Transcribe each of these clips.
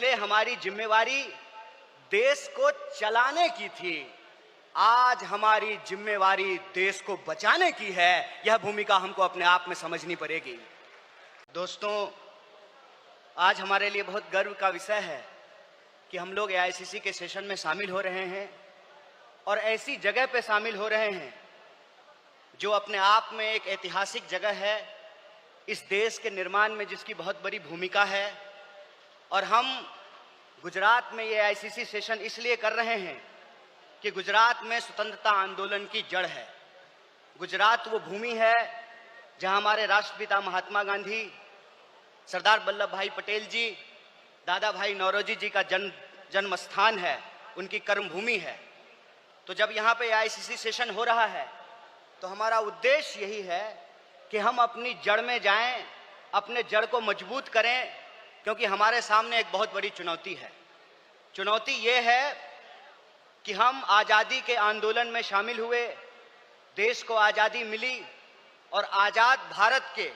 पहले हमारी जिम्मेवारी देश को चलाने की थी, आज हमारी जिम्मेवारी देश को बचाने की है। यह भूमिका हमको अपने आप में समझनी पड़ेगी। दोस्तों, आज हमारे लिए बहुत गर्व का विषय है कि हम लोग एआईसीसी के सेशन में शामिल हो रहे हैं और ऐसी जगह पे शामिल हो रहे हैं जो अपने आप में एक ऐतिहासिक जगह है, इस देश के निर्माण में जिसकी बहुत बड़ी भूमिका है। और हम गुजरात में ये एआईसीसी सेशन इसलिए कर रहे हैं कि गुजरात में स्वतंत्रता आंदोलन की जड़ है। गुजरात वो भूमि है जहां हमारे राष्ट्रपिता महात्मा गांधी, सरदार वल्लभ भाई पटेल जी, दादा भाई नौरोजी जी का जन्म स्थान है, उनकी कर्मभूमि है। तो जब यहाँ पे एआईसीसी सेशन हो रहा है तो हमारा उद्देश्य यही है कि हम अपनी जड़ में जाएं, अपने जड़ को मजबूत करें, क्योंकि हमारे सामने एक बहुत बड़ी चुनौती है। चुनौती ये है कि हम आज़ादी के आंदोलन में शामिल हुए, देश को आज़ादी मिली और आज़ाद भारत के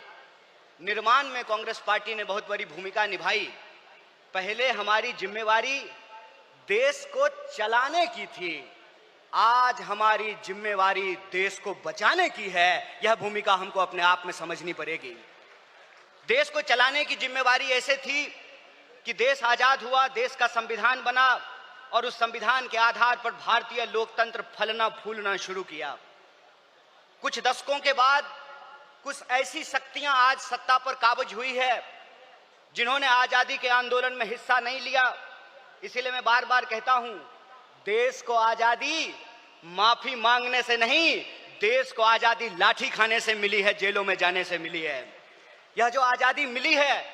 निर्माण में कांग्रेस पार्टी ने बहुत बड़ी भूमिका निभाई। पहले हमारी जिम्मेवारी देश को चलाने की थी, आज हमारी जिम्मेवारी देश को बचाने की है। यह भूमिका हमको अपने आप में समझनी पड़ेगी। देश को चलाने की जिम्मेवारी ऐसे थी कि देश आजाद हुआ, देश का संविधान बना और उस संविधान के आधार पर भारतीय लोकतंत्र फलना फूलना शुरू किया। कुछ दशकों के बाद कुछ ऐसी शक्तियां आज सत्ता पर काबिज हुई है जिन्होंने आजादी के आंदोलन में हिस्सा नहीं लिया। इसीलिए मैं बार बार कहता हूं, देश को आजादी माफी मांगने से नहीं, देश को आजादी लाठी खाने से मिली है, जेलों में जाने से मिली है। यह जो आजादी मिली है,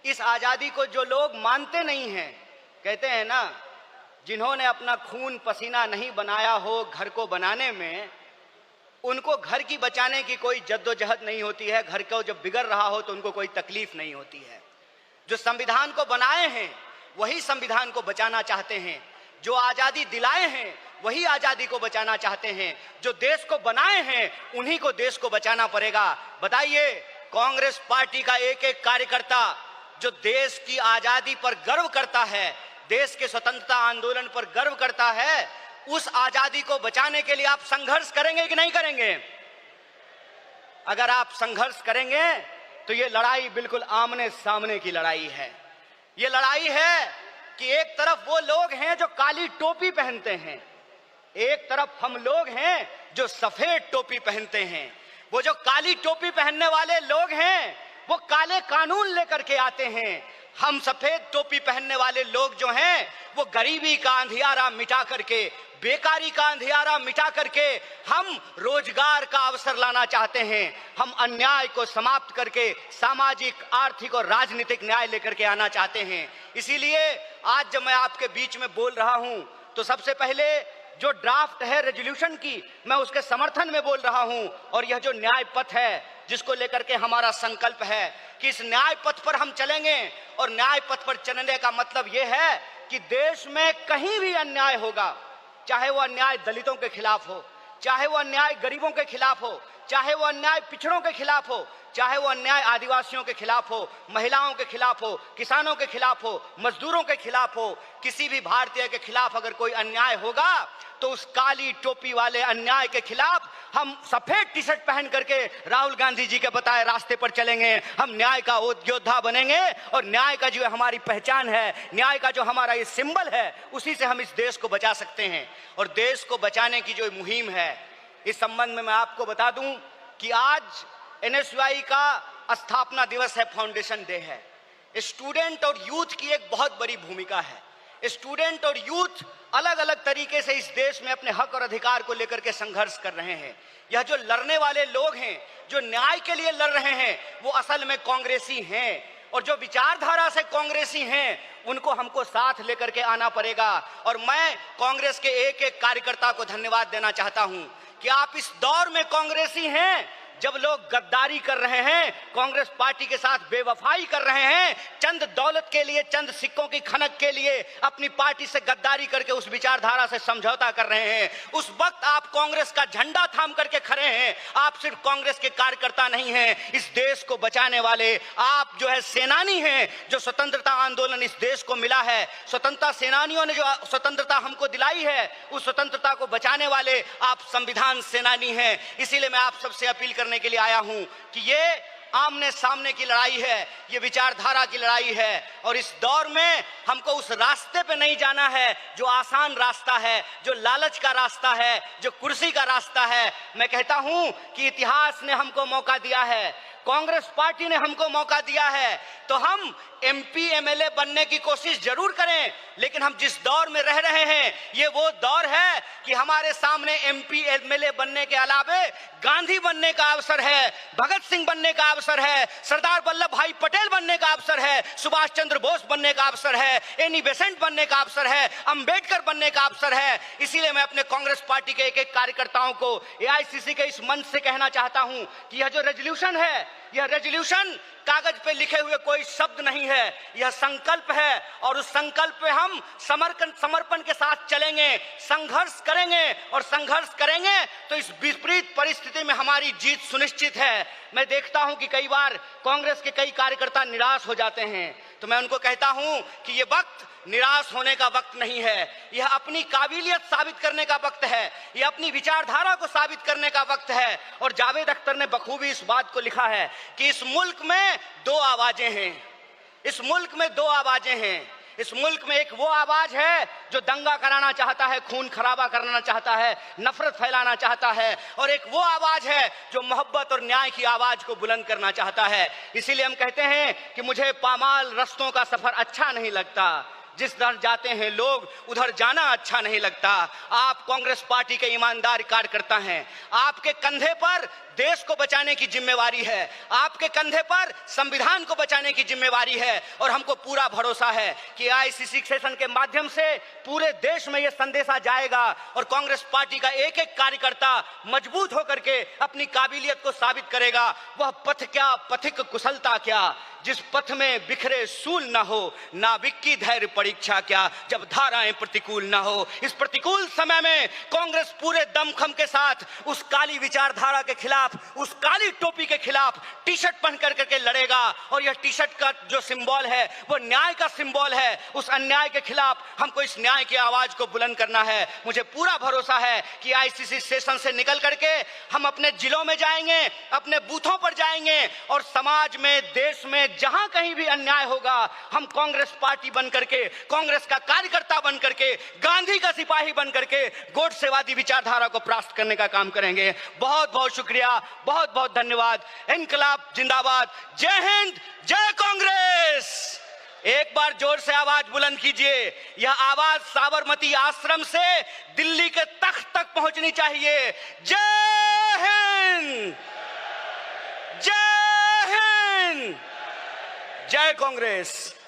इस आजादी को जो लोग मानते नहीं हैं, कहते हैं ना, जिन्होंने अपना खून पसीना नहीं बनाया हो घर को बनाने में, उनको घर की बचाने की कोई जद्दोजहद नहीं होती है। घर को जब बिगड़ रहा हो तो उनको कोई तकलीफ नहीं होती है। जो संविधान को बनाए हैं वही संविधान को बचाना चाहते हैं, जो आजादी दिलाए हैं वही आजादी को बचाना चाहते हैं, जो देश को बनाए हैं उन्हीं को देश को बचाना पड़ेगा। बताइए, कांग्रेस पार्टी का एक एक कार्यकर्ता जो देश की आजादी पर गर्व करता है, देश के स्वतंत्रता आंदोलन पर गर्व करता है, उस आजादी को बचाने के लिए आप संघर्ष करेंगे कि नहीं करेंगे? अगर आप संघर्ष करेंगे तो ये लड़ाई बिल्कुल आमने सामने की लड़ाई है। ये लड़ाई है कि एक तरफ वो लोग हैं जो काली टोपी पहनते हैं, एक तरफ हम लोग हैं जो सफेद टोपी पहनते हैं। वो जो काली टोपी पहनने वाले लोग हैं वो काले कानून लेकर के आते हैं। हम सफेद टोपी पहनने वाले लोग जो हैं वो गरीबी का अंधियारा मिटा करके, बेकारी का अंधियारा मिटा करके हम रोजगार का अवसर लाना चाहते हैं। हम अन्याय को समाप्त करके सामाजिक, आर्थिक और राजनीतिक न्याय लेकर के आना चाहते हैं। इसीलिए आज जब मैं आपके बीच में बोल रहा हूं तो सबसे पहले जो ड्राफ्ट है रेजोल्यूशन की, मैं उसके समर्थन में बोल रहा हूं। और यह जो न्याय पथ है जिसको लेकर के हमारा संकल्प है कि इस न्याय पथ पर हम चलेंगे, और न्याय पथ पर चलने का मतलब यह है कि देश में कहीं भी अन्याय होगा, चाहे वो अन्याय दलितों के खिलाफ हो, चाहे वो अन्याय गरीबों के खिलाफ हो, चाहे वो अन्याय पिछड़ों के खिलाफ हो, चाहे वो अन्याय आदिवासियों के खिलाफ हो, महिलाओं के खिलाफ हो, किसानों के खिलाफ हो, मजदूरों के खिलाफ हो, किसी भी भारतीय के खिलाफ अगर कोई अन्याय होगा तो उस काली टोपी वाले अन्याय के खिलाफ हम सफेद टी शर्ट पहन करके राहुल गांधी जी के बताए रास्ते पर चलेंगे। हम न्याय का योद्धा बनेंगे और न्याय का जो हमारी पहचान है, न्याय का जो हमारा ये सिंबल है, उसी से हम इस देश को बचा सकते हैं। और देश को बचाने की जो मुहिम है, इस संबंध में मैं आपको बता दूं कि आज एनएसयूआई का स्थापना दिवस है, फाउंडेशन डे है। स्टूडेंट और यूथ की एक बहुत बड़ी भूमिका है। स्टूडेंट और यूथ अलग अलग तरीके से इस देश में अपने हक और अधिकार को लेकर के संघर्ष कर रहे हैं। यह जो लड़ने वाले लोग हैं, जो न्याय के लिए लड़ रहे हैं, वो असल में कांग्रेसी हैं। और जो विचारधारा से कांग्रेसी हैं उनको हमको साथ लेकर के आना पड़ेगा। और मैं कांग्रेस के एक एक कार्यकर्ता को धन्यवाद देना चाहता हूं कि आप इस दौर में कांग्रेसी हैं जब लोग गद्दारी कर रहे हैं, कांग्रेस पार्टी के साथ बेवफाई कर रहे हैं, चंद दौलत के लिए, चंद सिक्कों की खनक के लिए अपनी पार्टी से गद्दारी करके उस विचारधारा से समझौता कर रहे हैं, उस वक्त आप कांग्रेस का झंडा थाम करके खड़े हैं। आप सिर्फ कांग्रेस के कार्यकर्ता नहीं हैं, इस देश को बचाने वाले आप जो है सेनानी हैं। जो स्वतंत्रता आंदोलन इस देश को मिला है, स्वतंत्रता सेनानियों ने जो स्वतंत्रता हमको दिलाई है, उस स्वतंत्रता को बचाने वाले आप संविधान सेनानी हैं। इसीलिए मैं आप सबसे अपील करने के लिए आया हूं कि ये आमने सामने की लड़ाई है, ये विचारधारा की लड़ाई है, और इस दौर में हमको उस रास्ते पे नहीं जाना है जो आसान रास्ता है, जो लालच का रास्ता है, जो कुर्सी का रास्ता है। मैं कहता हूं कि इतिहास ने हमको मौका दिया है, कांग्रेस पार्टी ने हमको मौका दिया है, तो हम एमपी एमएलए बनने की कोशिश जरूर करें, लेकिन हम जिस दौर में रह रहे हैं ये वो दौर है कि हमारे सामने एमपी एमएलए बनने के अलावे गांधी बनने का अवसर है, भगत सिंह बनने का अवसर है, सरदार वल्लभ भाई पटेल बनने का अवसर है, सुभाष चंद्र बोस बनने का अवसर है, एनी बेसेंट बनने का अवसर है, अंबेडकर बनने का अवसर है। इसीलिए मैं अपने कांग्रेस पार्टी के एक एक कार्यकर्ताओं को एआईसीसी के इस मंच से कहना चाहता हूं कि यह जो रेजोल्यूशन है, यह रेजोल्यूशन कागज पे लिखे हुए कोई शब्द नहीं है, यह संकल्प है, और उस संकल्प पे हम समर्पण के साथ चलेंगे, संघर्ष करेंगे, और संघर्ष करेंगे तो इस विपरीत परिस्थिति में हमारी जीत सुनिश्चित है। मैं देखता हूं कि कई बार कांग्रेस के कई कार्यकर्ता निराश हो जाते हैं, तो मैं उनको कहता हूं कि यह वक्त निराश होने का वक्त नहीं है, यह अपनी काबिलियत साबित करने का वक्त है, यह अपनी विचारधारा को साबित करने का वक्त है। और जावेद अख्तर ने बखूबी इस बात को लिखा है कि इस मुल्क में दो आवाजें हैं, इस मुल्क में दो आवाजें हैं। इस मुल्क में एक वो आवाज है जो दंगा कराना चाहता है, खून खराबा करना चाहता है, नफरत फैलाना चाहता है, और एक वो आवाज है जो मोहब्बत और न्याय की आवाज को बुलंद करना चाहता है। इसीलिए हम कहते हैं कि मुझे पामाल रस्तों का सफर अच्छा नहीं लगता, जिस दर जाते हैं लोग उधर जाना अच्छा नहीं लगता। आप कांग्रेस पार्टी के ईमानदार कार्यकर्ता हैं, आपके कंधे पर देश को बचाने की जिम्मेवारी है, आपके कंधे पर संविधान को बचाने की जिम्मेवारी है, और हमको पूरा भरोसा है कि आईसीसी सेशन के माध्यम से पूरे देश में यह संदेशा जाएगा, और कांग्रेस पार्टी का एक एक कार्यकर्ता मजबूत होकर के अपनी काबिलियत को साबित करेगा। वह पथ क्या, पथिक कुशलता क्या, जिस पथ में बिखरे सूल न हो, नाविक की धैर्य परीक्षा क्या, जब धाराएं प्रतिकूल न हो। इस प्रतिकूल समय में कांग्रेस पूरे दमखम के साथ उस काली विचारधारा के खिलाफ, उस काली टोपी के खिलाफ टी शर्ट पहन करके लड़ेगा, और यह टी शर्ट का जो सिंबल है वो न्याय का सिंबल है। उस अन्याय के खिलाफ हमको इस न्याय की आवाज को बुलंद करना है। मुझे पूरा भरोसा है कि आईसीसी सेशन से निकल करके हम अपने जिलों में जाएंगे, अपने बूथों पर जाएंगे, और समाज में, देश में जहां कहीं भी अन्याय होगा, हम कांग्रेस पार्टी बन करके, कांग्रेस का कार्यकर्ता बन करके, गांधी का सिपाही बन करके गोडसेवादी विचारधारा को परास्त करने का काम करेंगे। बहुत बहुत शुक्रिया, बहुत बहुत धन्यवाद। इनकलाब जिंदाबाद, जय हिंद, जय कांग्रेस। एक बार जोर से आवाज बुलंद कीजिए, यह आवाज साबरमती आश्रम से दिल्ली के तख्त तक पहुंचनी चाहिए। जय हिंद, जय हिंद, जय कांग्रेस।